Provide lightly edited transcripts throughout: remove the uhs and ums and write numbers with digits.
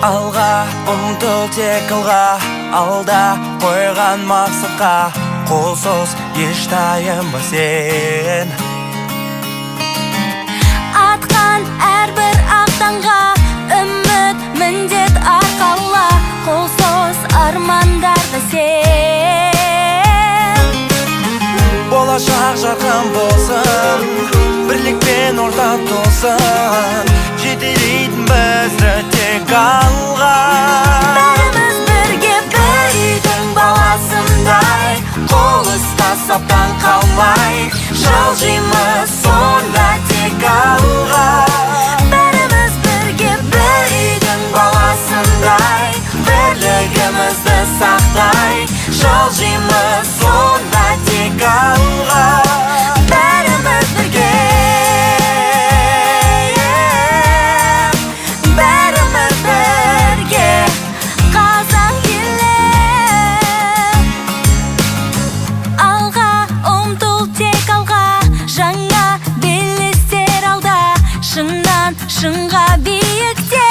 Алға ұмтыл тек алға, алда қойған мақсатқа қолсыз еш тайынба сен. Атқан әрбір ақтанға үміт міндет арқала, қолсыз армандарды сен. Болашақ жарқын болсын, бірлікпен орта толсын, жетелейтін бізді тек алға. Бәріміз бірге бір үйдің баласындай, қол ұстасаптан қалмай, жылжимыз сонда тек алға. Бәріміз бірге бір үйдің баласындай, бірлігімізді сақтай, жылжимыз сонда тек алға. Бәріміз бірге, бәріміз бірге, қазақ елі. Алға ұмтыл тек алға, жаңа белестер алда, шыңнан шыңға биікте.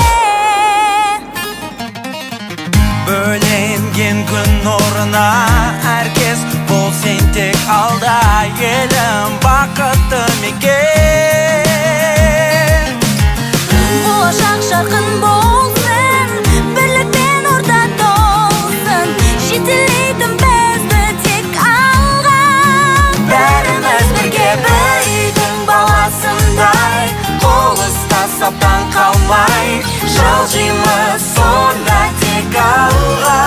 Бөленген күн нұрына әркез бол сен тек алда, елім бақытты мекен. Болашақ жарқын болсын, бірлікпен орта толсын, жетелейтін бізді тек алға. Бәріміз бірге бір үйдің баласындай, қол ұстасаптан қалмай, жылжимыз сонда тек алға.